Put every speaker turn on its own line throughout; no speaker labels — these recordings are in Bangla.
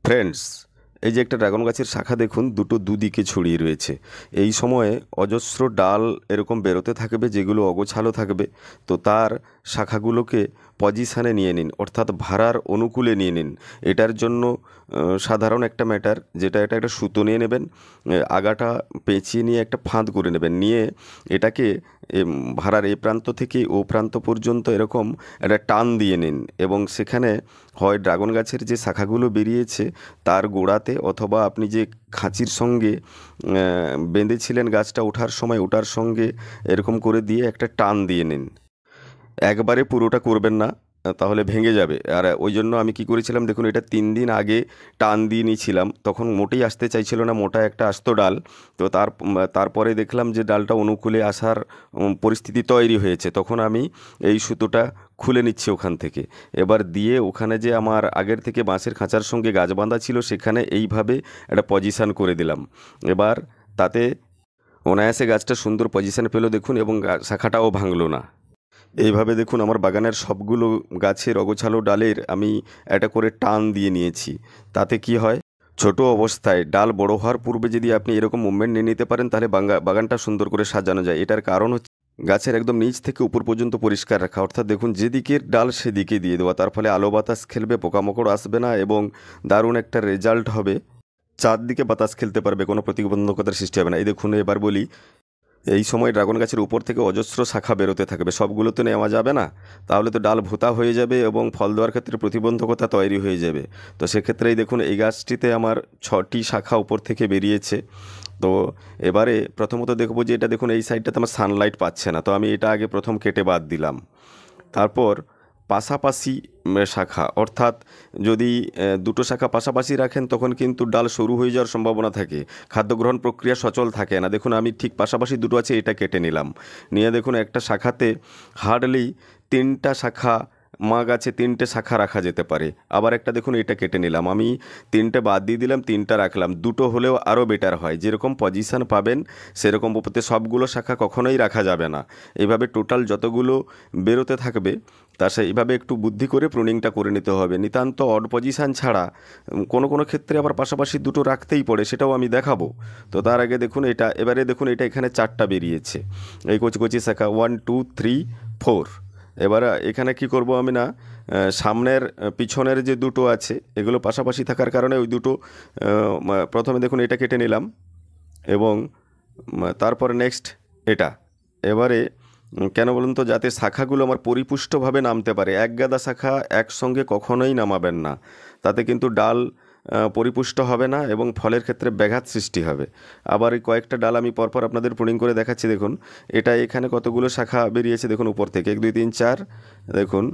ফ্রেন্ডস, এই যে একটা ড্রাগন গাছের শাখা দেখুন, দুটো দুদিকে ছড়িয়ে রয়েছে। এই সময়ে অজস্র ডাল এরকম বেরোতে থাকবে, যেগুলো অগোছালো থাকবে। তো তার শাখাগুলোকে পজিশানে নিয়ে নিন, অর্থাৎ ভাড়ার অনুকূলে নিয়ে নিন। এটার জন্য সাধারণ একটা ম্যাটার, যেটা এটা একটা সুতো নিয়ে নেবেন, আগাটা পেঁচিয়ে নিয়ে একটা ফাঁদ করে নেবেন, নিয়ে এটাকে ভাড়ার এ প্রান্ত থেকে ও প্রান্ত পর্যন্ত এরকম একটা টান দিয়ে নিন, এবং সেখানে হয় ড্রাগন গাছের যে শাখাগুলো বেরিয়েছে তার গোড়াতে, অথবা আপনি যে খাঁচির সঙ্গে বেঁধেছিলেন গাছটা ওঠার সময়, ওটার সঙ্গে এরকম করে দিয়ে একটা টান দিয়ে নিন। একবারে পুরোটা করবেন না, তাহলে ভেঙে যাবে। আর ওই জন্য আমি কি করেছিলাম দেখুন, এটা 3 দিন আগে টান দিয়ে নিয়েছিলাম, তখন মোটেই আসতে চাইছিল না, মোটা একটা আস্ত ডাল। তো তারপরে দেখলাম যে ডালটা অনুকূলে আসার পরিস্থিতি তৈরি হয়েছে, তখন আমি এই সুতোটা খুলে নিচ্ছি ওখান থেকে। এবার দিয়ে ওখানে যে আমার আগের থেকে বাঁশের খাঁচার সঙ্গে গাছ বাঁধা ছিল, সেখানে এইভাবে একটা পজিশান করে দিলাম। এবার তাতে অনায়াসে গাছটা সুন্দর পজিশান পেলো দেখুন, এবং শাখাটাও ভাঙলো না। এইভাবে দেখুন আমার বাগানের সবগুলো গাছের অগোছালো ডালের আমি একটা করে টান দিয়ে নিয়েছি। তাতে কি হয়, ছোট অবস্থায় ডাল বড় হওয়ার পূর্বে যদি আপনি এরকম মুভমেন্ট নিয়ে নিতে পারেন, তাহলে বাগানটা সুন্দর করে সাজানো যায়। এটার কারণ হচ্ছে গাছের একদম নিচ থেকে উপর পর্যন্ত পরিষ্কার রাখা, অর্থাৎ দেখুন যেদিকের ডাল সেদিকে দিয়ে দেওয়া। তার ফলে আলো বাতাস খেলবে, পোকামাকড় আসবে না, এবং দারুণ একটা রেজাল্ট হবে। চারদিকে বাতাস খেলতে পারবে, কোনো প্রতিবন্ধকতার সৃষ্টি হবে না। এই দেখুন, এবার বলি, এই সময় ড্রাগন গাছের উপর থেকে অজস্র শাখা বেরোতে থাকবে, সবগুলো তো নেওয়া যাবে না, তাহলে তো ডাল ভোঁতা হয়ে যাবে এবং ফল দেওয়ার ক্ষেত্রে প্রতিবন্ধকতা তৈরি হয়ে যাবে। তো সেক্ষেত্রেই দেখুন, এই গাছটিতে আমার 6টি শাখা উপর থেকে বেরিয়েছে। তো এবারে প্রথমত দেখব যে এটা দেখুন, এই সাইডটাতে আমার সানলাইট পাচ্ছে না, তো আমি এটা আগে প্রথম কেটে বাদ দিলাম। তারপর পাশাপাশি শাখা, অর্থাৎ যদি দুটো শাখা পাশাপাশি রাখেন, তখন কিন্তু ডাল সরু হয়ে যাওয়ার সম্ভাবনা থাকে, খাদ্য গ্রহণ প্রক্রিয়া সচল থাকে না। দেখুন আমি ঠিক পাশাপাশি দুটো আছে, এটা কেটে নিলাম। নিয়ে দেখুন একটা শাখাতে হার্ডলি 3টা শাখা, মা গাছে 3টে শাখা রাখা যেতে পারে। আবার একটা দেখুন, এটা কেটে নিলাম, আমি 3টে বাদ দিয়ে দিলাম, 3টা রাখলাম। দুটো হলেও আরও বেটার হয়, যেরকম পজিশান পাবেন সেরকম ওপরে সবগুলো শাখা কখনোই রাখা যাবে না। এইভাবে টোটাল যতগুলো বেরোতে থাকবে, তা সেইভাবে একটু বুদ্ধি করে প্রুনিংটা করে নিতে হবে। নিতান্ত অড পজিশান ছাড়া কোনো কোনো ক্ষেত্রে আবার পাশাপাশি দুটো রাখতেই পড়ে, সেটাও আমি দেখাবো। তো তার আগে দেখুন এটা, এবারে দেখুন এটা এখানে 4টা বেরিয়েছে, এই কচি কচি শাখা 1 2 3 4। এবার এখানে কি করব আমি না, সামনের পিছনের যে দুটো আছে এগুলো পাশাপাশি থাকার কারণে ওই দুটো প্রথমে দেখুন এটা কেটে নিলাম, এবং তারপরে নেক্সট এটা। এবারে কেন বলুন তো, যাতে শাখাগুলো আমার পরিপুষ্টভাবে নামতে পারে। এক গাদা শাখা একসঙ্গে কখনোই নামাবেন না, তাতে কিন্তু ডাল পরিপুষ্ট হবে না এবং ফলের ক্ষেত্রে ব্যাঘাত সৃষ্টি হবে। আবার এই কয়েকটা ডাল আমি পরপর আপনাদের প্রুনিং করে দেখাচ্ছি। দেখুন এটা এখানে কতগুলো শাখা বেরিয়েছে দেখুন, উপর থেকে 1 2 3 4। দেখুন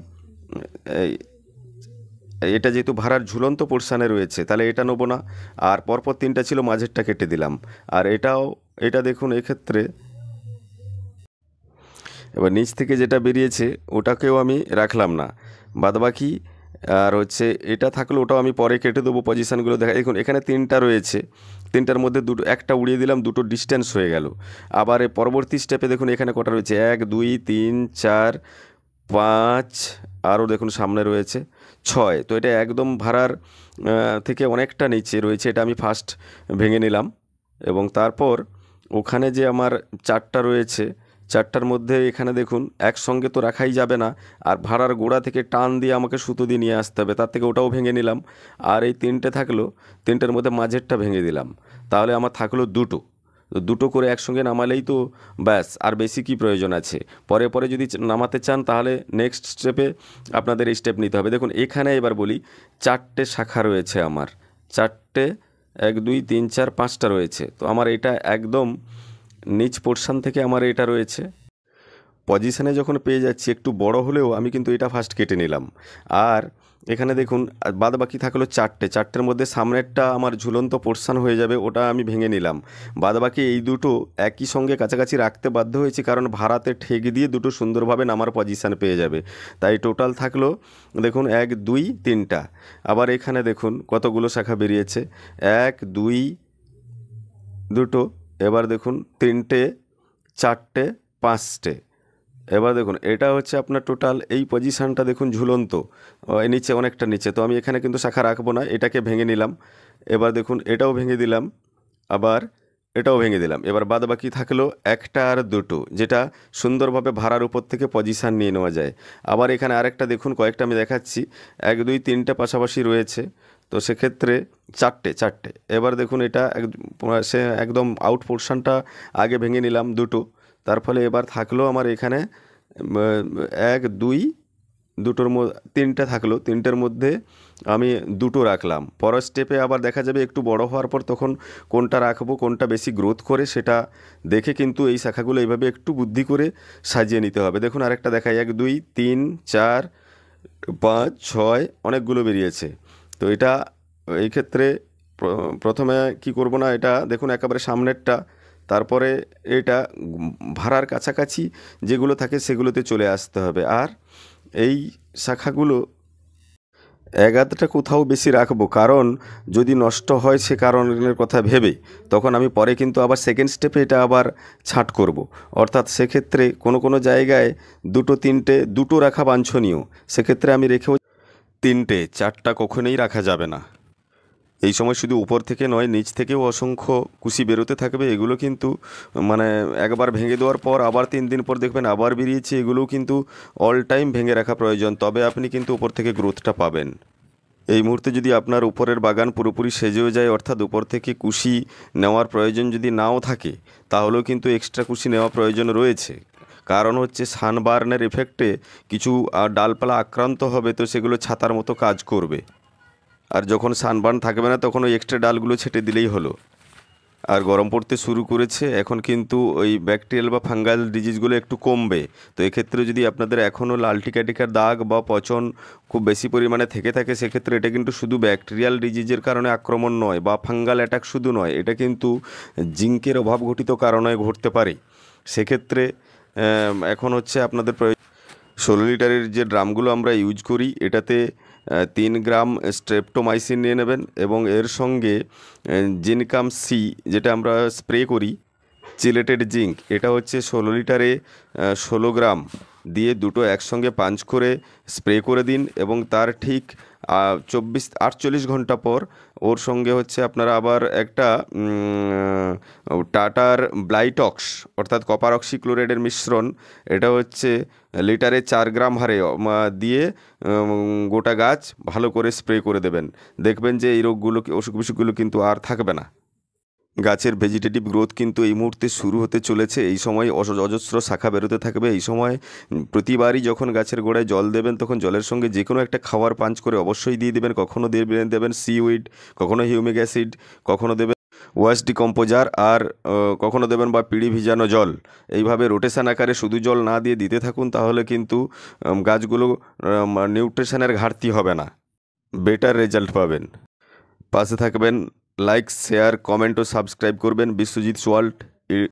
এই এটা যেহেতু ভাড়ার ঝুলন্ত পোর্শানে রয়েছে, তাহলে এটা নেবো না। আর পরপর 3টা ছিল, মাঝেরটা কেটে দিলাম। আর এটা দেখুন এক্ষেত্রে এবার নিচ থেকে যেটা বেরিয়েছে ওটাকেও আমি রাখলাম না, বাদবাকি আর হচ্ছে এটা থাকলো, ওটাও আমি পরে কেটে দেবো। পজিশানগুলো দেখা, দেখুন এখানে 3টা রয়েছে, 3টার মধ্যে দুটো, একটা উড়িয়ে দিলাম, দুটো ডিস্টেন্স হয়ে গেল। আবার এর পরবর্তী স্টেপে দেখুন এখানে কটা রয়েছে, 1 2 3 4 5, আরও দেখুন সামনে রয়েছে 6। তো এটা একদম ভাড়ার থেকে অনেকটা নিচে রয়েছে, এটা আমি ফার্স্ট ভেঙে নিলাম। এবং তারপর ওখানে যে আমার 4টা রয়েছে, 4টার মধ্যে এখানে দেখুন একসঙ্গে তো রাখাই যাবে না, আর ভাড়ার গোড়া থেকে টান দিয়ে আমাকে সুতো দিয়ে নিয়ে আসতে হবে, তার থেকে ওটাও ভেঙে নিলাম। আর এই 3টে থাকলো, 3টের মধ্যে মাঝেরটা ভেঙে দিলাম, তাহলে আমার থাকলো দুটো। তো দুটো করে একসঙ্গে নামালেই তো ব্যাস, আর বেশি কি প্রয়োজন আছে। পরে পরে যদি নামাতে চান, তাহলে নেক্সট স্টেপে আপনাদের এই স্টেপ নিতে হবে। দেখুন এখানে এবার বলি, 4টে শাখা রয়েছে আমার, 4টে, 1 2 3 4 5টা রয়েছে। তো আমার এটা একদম নিচ পোর্শন থেকে আমার এটা রয়েছে। পজিশানে যখন পেয়ে যাচ্ছি, একটু বড় হলেও আমি কিন্তু এটা ফার্স্ট কেটে নিলাম। আর এখানে দেখুন বাদ বাকি থাকলো 4টের মধ্যে সামনেরটা আমার ঝুলন্ত পোর্শন হয়ে যাবে, ওটা আমি ভেঙে নিলাম। বাদ বাকি এই দুটো একই সঙ্গে কাছাকাছি রাখতে বাধ্য হয়েছি, কারণ ভাড়াতে ঠেক দিয়ে দুটো সুন্দরভাবে নামার পজিশান পেয়ে যাবে। তাই টোটাল থাকলো দেখুন 1 2 3টা। আবার এখানে দেখুন কতগুলো শাখা বেরিয়েছে, 1 2 দুটো, এবার দেখুন 3টে 4টে 5টে, এবার দেখুন এটা হচ্ছে আপনার টোটাল এই পজিশানটা দেখুন ঝুলন্ত, নিচে অনেকটা নিচে। তো আমি এখানে কিন্তু শাখা রাখবো না, এটাকে ভেঙে নিলাম। এবার দেখুন এটাও ভেঙে দিলাম, আবার এটাও ভেঙে দিলাম। এবার বাদ বাকি থাকলো একটা আর দুটো, যেটা সুন্দরভাবে ভাড়ার উপর থেকে পজিশান নিয়ে নেওয়া যায়। আবার এখানে আরেকটা দেখুন, কয়েকটা আমি দেখাচ্ছি, 1 2 3টে পাশাপাশি রয়েছে। তো সেক্ষেত্রে চারটে। এবার দেখুন এটা সে একদম আউট পোর্শনটা আগে ভেঙে নিলাম দুটো। তার ফলে এবার থাকলো আমার এখানে 1 2 দুটোর মধ্যে 3টে থাকলো, 3টের মধ্যে আমি দুটো রাখলাম। পরের স্টেপে আবার দেখা যাবে একটু বড় হওয়ার পর তখন কোনটা রাখবো, কোনটা বেশি গ্রোথ করে সেটা দেখে কিন্তু এই শাখাগুলো এইভাবে একটু বুদ্ধি করে সাজিয়ে নিতে হবে। দেখুন আরেকটা দেখাই, 1 2 3 4 5 6 অনেকগুলো বেরিয়েছে। তো এটা এই ক্ষেত্রে প্রথমে কি করব না, এটা দেখুন একেবারে সামনেরটা, তারপরে এটা ভাড়ার কাছাকাছি যেগুলো থাকে সেগুলোতে চলে আসতে হবে। আর এই শাখাগুলো এগাতটা কোথাও বেশি রাখবো, কারণ যদি নষ্ট হয় সে কারণের কথা ভেবে তখন আমি পরে কিন্তু আবার সেকেন্ড স্টেপে এটা আবার ছাঁট করব। অর্থাৎ সেক্ষেত্রে কোনো জায়গায় 2 3টে দুটো রাখা বাঞ্ছনীয়, সেক্ষেত্রে আমি রেখেও 3টে 4টা কখনোই রাখা যাবে না। এই সময় শুধু উপর থেকে নয়, নিচ থেকেও অসংখ্য কুশি বেরোতে থাকবে। এগুলো কিন্তু মানে একবার ভেঙে দেওয়ার পর আবার 3 দিন পর দেখবেন আবার বেরিয়েছে। এগুলোও কিন্তু অল টাইম ভেঙে রাখা প্রয়োজন, তবে আপনি কিন্তু উপর থেকে গ্রোথটা পাবেন। এই মুহূর্তে যদি আপনার উপরের বাগান পুরোপুরি সেজেও যায়, অর্থাৎ উপর থেকে কুশি নেওয়ার প্রয়োজন যদি নাও থাকে, তাহলেও কিন্তু এক্সট্রা কুশি নেওয়া প্রয়োজন রয়েছে। কারণ হচ্ছে সানবার্নের এফেক্টে কিছু ডালপালা আক্রান্ত হবে, তো সেগুলো ছাতার মতো কাজ করবে। আর যখন সানবার্ন থাকবে না তখন ওই এক্সট্রা ডালগুলো ছেটে দিলেই হলো। আর গরম পড়তে শুরু করেছে, এখন কিন্তু ওই ব্যাকটেরিয়াল বা ফাঙ্গাল ডিজিজগুলো একটু কমবে। তো এক্ষেত্রে যদি আপনাদের এখনও লাল টিকা টিকার দাগ বা পচন খুব বেশি পরিমাণে থেকে থাকে, সেক্ষেত্রে এটা কিন্তু শুধু ব্যাকটেরিয়াল ডিজিজের কারণে আক্রমণ নয় বা ফাঙ্গাল অ্যাটাক শুধু নয়, এটা কিন্তু জিঙ্কের অভাব ঘটিত কারণে ঘটতে পারে। সেক্ষেত্রে এখন হচ্ছে আপনাদের 16 লিটারের যে ড্রামগুলো আমরা ইউজ করি, এটাতে 3 গ্রাম স্ট্রেপ্টোমাইসিন নিয়ে নেবেন এবং এর সঙ্গে জিনকাম সি, যেটা আমরা স্প্রে করি, চিলেটেড জিঙ্ক, এটা হচ্ছে 16 লিটারে 16 গ্রাম দিয়ে দুটো একসঙ্গে পাঞ্চ করে স্প্রে করে দিন। এবং তার ঠিক 48 ঘন্টা পর ওর সঙ্গে হচ্ছে আপনারা আবার একটা টাটার ব্লাইটক্স অর্থাৎ কপার অক্সিক্লোরাইডের মিশ্রণ, এটা হচ্ছে লিটারে 4 গ্রাম হারে দিয়ে গোটা গাছ ভালো করে স্প্রে করে দেবেন। দেখবেন যে এই রোগগুলো, অসুখ বিসুখগুলো কিন্তু আর থাকবে না। গাছের ভেজিটেটিভ গ্রোথ কিন্তু এই মুহূর্তে শুরু হতে চলেছে। এই সময় অজস্র শাখা বেরোতে থাকবে। এই সময় প্রতিবারই যখন গাছের গোড়ায় জল দেবেন, তখন জলের সঙ্গে যে কোনো একটা খাবার পাঞ্চ করে অবশ্যই দিয়ে দেবেন। কখনও দেবেন সিউইড, কখনো হিউমিক অ্যাসিড, কখনো দেবেন ওয়াশ ডিকম্পোজার, আর কখনো দেবেন বা পিঁড়ি ভিজানো জল। এইভাবে রোটেশন আকারে শুধু জল না দিয়ে দিতে থাকুন, তাহলে কিন্তু গাছগুলো নিউট্রিশনের ঘাটতি হবে না, বেটার রেজাল্ট পাবেন। পাশে থাকবেন, লাইক শেয়ার কমেন্ট ও সাবস্ক্রাইব করবেন। বিশ্বজিৎস ওয়ার্ল্ড।